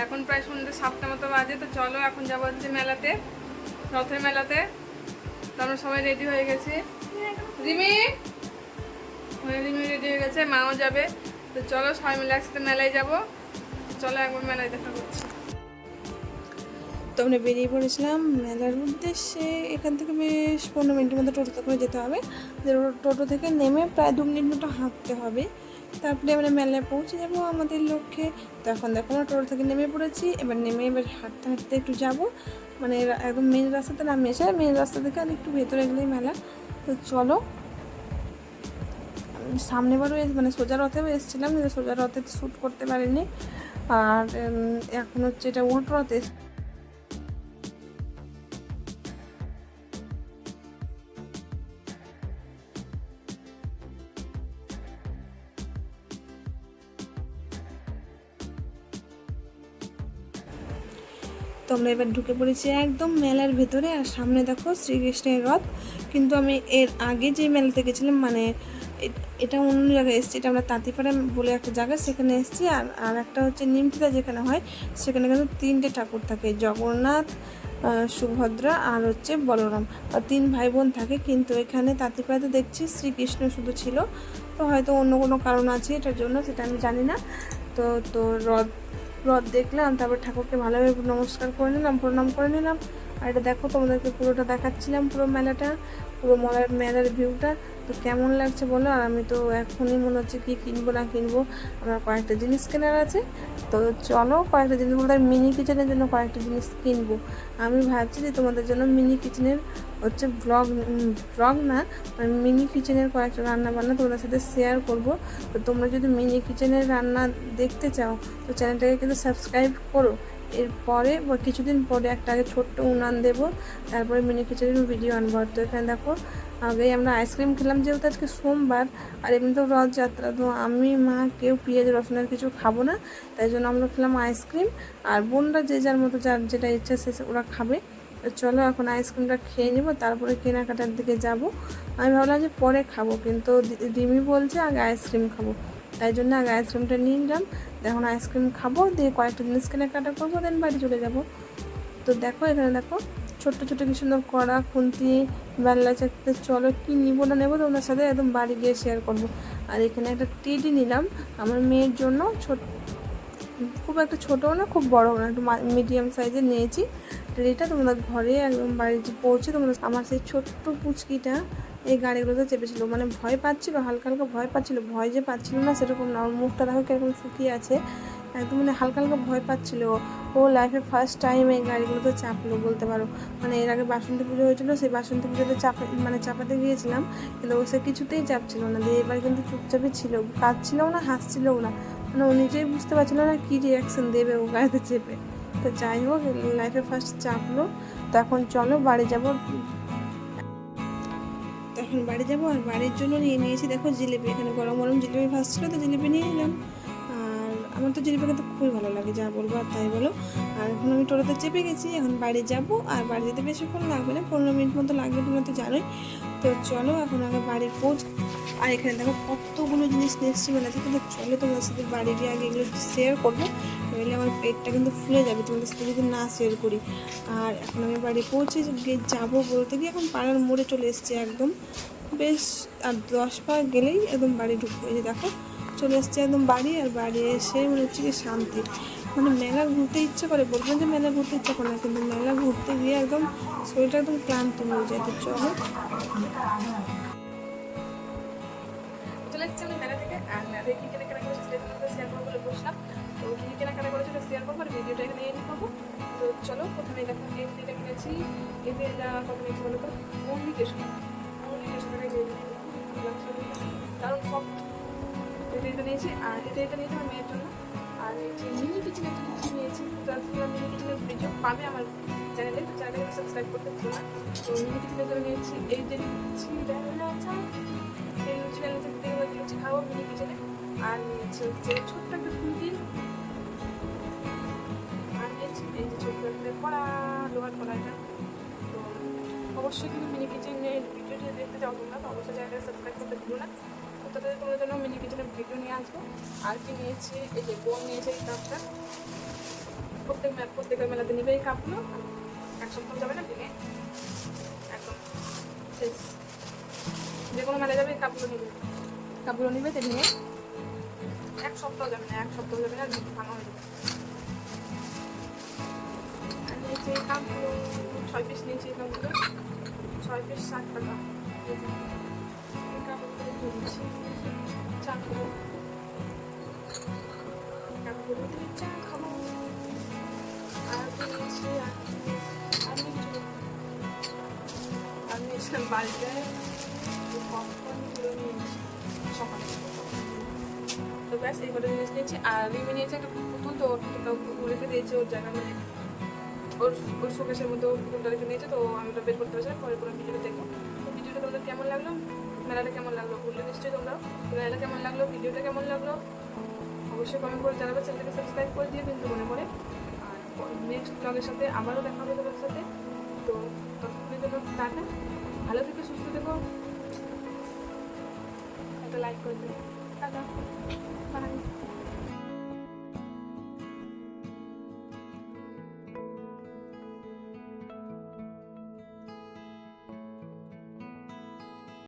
এখন প্রায় সন্ধ্যে 7টা মতো বাজে। তো চলো এখন যাবো হচ্ছে মেলাতে, রথের মেলাতে। তো আমরা সবাই রেডি হয়ে গেছি। রিমি রিমি রেডি হয়ে গেছে, মাও যাবে। তো চলো সবাই মিলে একসাথে মেলায় যাবো। চলো একবার মেলায় দেখা করছি। তো আমরা বেরিয়ে পড়েছিলাম মেলার উদ্দেশ্যে। এখান থেকে বেশ 15 মিনিটের মতো টোটোতে করে যেতে হবে। টোটো থেকে নেমে প্রায় 2 মিনিট মতো হাঁটতে হবে, তারপরে আমরা মেলায় পৌঁছে যাবো আমাদের লক্ষ্যে। তো এখন দেখো আমরা টোটো থেকে নেমে পড়েছি। এবার হাঁটতে হাঁটতে একটু যাবো, মানে একদম মেন রাস্তাতে নামে এসে মেন রাস্তা থেকে আর একটু ভেতরে গেলেই মেলা। তো চলো, সামনেবারও মানে সোজা রথেও এসেছিলাম, কিন্তু সোজা রথে শ্যুট করতে পারিনি। আর এখন হচ্ছে এটা উল্টো রথে। তো আমরা এবার ঢুকে পড়েছি একদম মেলার ভেতরে। আর সামনে দেখো শ্রীকৃষ্ণের রথ। কিন্তু আমি এর আগে যে মেলাতে গেছিলাম, মানে এটা অন্য জায়গায় এসেছি। এটা আমরা তাঁতিপাড়া বলে একটা জায়গা, সেখানে এসেছি। আর একটা হচ্ছে নিমতিতা যেখানে হয়, সেখানে কিন্তু 3টে ঠাকুর থাকে, জগন্নাথ, সুভদ্রা আর হচ্ছে বলরাম, 3 ভাই বোন থাকে। কিন্তু এখানে তাঁতিপাড়াতে দেখছি শ্রীকৃষ্ণ শুধু ছিল। তো হয়তো অন্য কোনো কারণ আছে এটার জন্য, সেটা আমি জানি না। তো তো রথ দেখলাম, তারপর ঠাকুরকে ভালোভাবে নমস্কার করে নিলাম, প্রণাম করে নিলাম। আর এটা দেখো, তোমাদেরকে পুরোটা দেখাচ্ছিলাম, পুরো মেলাটা, পুরো মেলার ভিউটা। তো কেমন লাগছে বলো। আর আমি তো এখনই মনে হচ্ছে কি কিনবো না কিনবো, আমার কয়েকটা জিনিস কেনার আছে। তো চলো কয়েকটা জিনিস বলতে, মিনি কিচেনের জন্য কয়েকটা জিনিস কিনবো। আমি ভাবছি যে তোমাদের জন্য মিনি কিচেনের হচ্ছে ব্লগ না, মানে মিনি কিচেনের কয়েকটা রান্না বান্না তোমাদের সাথে শেয়ার করব। তো তোমরা যদি মিনি কিচেনের রান্না দেখতে চাও, তো চ্যানেলটাকে কিন্তু সাবস্ক্রাইব করো। এরপরে বা কিছুদিন পরে একটা আগে ছোট্ট উনান দেবো, তারপরে মিনি কিচেনের ভিডিও আনবো। তো এখানে দেখো, আগেই আমরা আইসক্রিম খেলাম, যেহেতু আজকে সোমবার আর এমনিতেও রথযাত্রা। তো আমি, মা কেউ পেঁয়াজ রসুনের কিছু খাবো না, তাই জন্য আমরা খেলাম আইসক্রিম। আর বোনরা যে যার মতো যার যেটা ইচ্ছা সে ওরা খাবে। তো চলো এখন আইসক্রিমটা খেয়ে নেবো, তারপরে কেনাকাটার দিকে যাব। আমি ভাবলাম যে পরে খাবো, কিন্তু রিমি বলছে আগে আইসক্রিম খাবো, তাই জন্য আগে আইসক্রিমটা নিয়ে নিলাম। এখন আইসক্রিম খাবো, দিয়ে কয়েকটা জিনিস কেনাকাটা করবো, দেন বাড়ি চলে যাব। তো দেখো এখানে দেখো ছোট্ট ছোট্ট কি সুন্দর কড়া, খুন্তি, বেল্লা চাকতে। চলো কি নিবো না নেবো তোমাদের সাথে একদম বাড়ি গিয়ে শেয়ার করবো। আর এখানে একটা টেডি নিলাম আমার মেয়ের জন্য, খুব একটা ছোটও না খুব বড়ও না, একটু মিডিয়াম সাইজের নিয়েছি। টেডিটা তোমাদের ঘরে একদম বাড়িতে পৌঁছে তোমরা। আমার সেই ছোট্ট পুচকিটা এই গাড়িগুলোতে চেপেছিল, মানে ভয় পাচ্ছিলো, হালকা হালকা ভয় পাচ্ছিলো। ভয় যে পাচ্ছিল না সেরকম না, ওর মুখটা দেখো কিরকম শুকিয়ে আছে, একদম মানে হালকা হালকা ভয় পাচ্ছিলো। ও লাইফে ফার্স্ট টাইম এই গাড়িগুলোতে চাপলো বলতে পারো। মানে এর আগে বাসন্তী পুজো হয়েছিল, সেই বাসন্তী পুজোতে চাপাতে গিয়েছিলাম, কিন্তু ও সে কিছুতেই চাপছিল না। দিয়ে এবার কিন্তু চুপচাপই ছিল, কাঁদছিলও না হাসছিলও না, মানে ও নিজেই বুঝতে পারছিল না কী রিয়াকশান দেবে ও গাড়িতে চেপে। তো যাই হোক, লাইফে ফার্স্ট চাপলো। তো এখন চলো বাড়ি যাবো। তো এখন বাড়ি যাবো, আর বাড়ির জন্য নিয়ে নিয়েছি দেখো জিলিপি। এখানে গরম গরম জিলিপি ভাজছিলো, তো জিলিপি নিয়ে নিলাম। আর আমার তো জিলিপি খেতে খুবই ভালো লাগে, যা বলবো আর তাই বলো। আর এখন আমি টোটোতে চেপে গেছি, এখন বাড়ি যাব। আর বাড়ি যেতে বেশিক্ষণ লাগবে না, 15 মিনিট মতো লাগবে, তোমরা তো জানোই। তো চলো এখন আগে বাড়ি আর এখানে দেখো কতগুলো জিনিস নিয়ে এসেছি মেলাতে। কিন্তু চলো তোমাদের সাথে বাড়ি গিয়ে আগে এগুলো শেয়ার করবো, নইলে আমার পেটটা কিন্তু ফুলে যাবে তোমাদের সাথে যদি না শেয়ার করি। আর এখন আমি বাড়ি পৌঁছে যাবো বলতে গিয়ে এখন পাড়ার মোড়ে চলে এসেছি একদম, বেশ আর 10 পা গেলেই একদম বাড়ি ঢুকবো। এই যে দেখো চলে এসছে একদম বাড়ি। আর বাড়ি এসে মনে হচ্ছে কি শান্তি, মানে মেলা ঘুরতে ইচ্ছে করে, বলবেন যে মেলা ঘুরতে ইচ্ছে করে না, কিন্তু মেলা ঘুরতে গিয়ে একদম শরীরটা একদম ক্লান্ত হয়ে যায়। তো চলো চলে এসেছি আমি মেলা থেকে। আর মেলা থেকে কী কেনাকাটা করেছি সেটা শেয়ার করবো বলে বসলাম। তো কী কেনাকাটা করেছি সেটা শেয়ার করবো, আর ভিডিওটা এখানে এডিট করবো। তো চলো প্রথমে দেখো এই টেডিটা কিনেছি। এই টেডিটা কত নিয়েছি বলো তো, অনলি 150 টাকায় কারণ সব এটা নিয়েছি। আর এটা নিয়েছি আমার মেয়ের জন্য। আর নিয়েছি মিনি কিচেনের জন্য কিছু নিয়েছি। তো আজকে মিনি কিচেনের ভিডিও পাবে আমার চ্যানেলে, তো চ্যানেলটাকে সাবস্ক্রাইব করতে ভুলো না। তো মিনি কিচেনের জন্য নিয়েছি এই যে নিয়েছি লুচি খাবো মিনি কিচেনে। আর নিয়েছি হচ্ছে ছোট্ট একটা খুন্তি। আর নিয়েছি এই যে ছোট্ট একটা কড়া, লোহার কড়াটা। তো অবশ্যই কিন্তু মিনি কিচেনের ভিডিওটি দেখতে চাও তোমরা, তো অবশ্যই চ্যানেলটাকে সাবস্ক্রাইব করতে ভুলো না। তাদের তোমাদের জন্য মিনি কিচেনের ভিডিও নিয়ে আসবো। আর কি নিয়েছি, এই যে বোন নিয়েছে এই কাপটা, প্রত্যেকের মেলাতে নেবে এই কাপগুলো, এক সপ্তাহ যাবে না ভেঙে একদম শেষ। যে কোনো মেলা যাবে এই কাপগুলো নিবে তো ভেঙে এক সপ্তাহ যাবে না, ভাঙা হয়ে যাবে। আর নিচে এই কাপগুলো 6 পিস নিয়েছি, এই কাপগুলো 6 পিস 60 টাকা। এই কাপগুলো নিয়েছি কাপগুলো দিয়ে চা খাবো। আর নিয়েছি আমি নিয়েছিলাম বাড়িতে পপকর্নগুলো নিয়েছি সকালে। তো ব্যাস এই কটা জিনিস নিয়েছি। আর রিমি নিয়েছে একটা পুতুল, তো পুতুলটা রেখে দিয়েছে ওর জায়গা, মানে ওর শোকেসের মধ্যে পুতুলটা রেখে নিয়েছে। তো আমি ওটা বের করতে পারছিলাম, পরে পুরো ভিডিওটা দেখো। তো ভিডিওটা তোমাদের কেমন লাগলো, মেলাটা কেমন লাগলো বললে নিশ্চয়ই তোমরা। মেলাটা কেমন লাগলো, ভিডিওটা কেমন লাগলো অবশ্যই কমেন্ট করে জানাবে। চ্যানেলটাকে সাবস্ক্রাইব করে দিয়ে কিন্তু মনে করে। আর নেক্সট ব্লগের সাথে আবারও দেখা হবে তোমাদের সাথে। তো ততক্ষণের জন্য টাটা, ভালো থেকো, সুস্থ থেকো, একটা লাইক করে দেবে। Tata, by.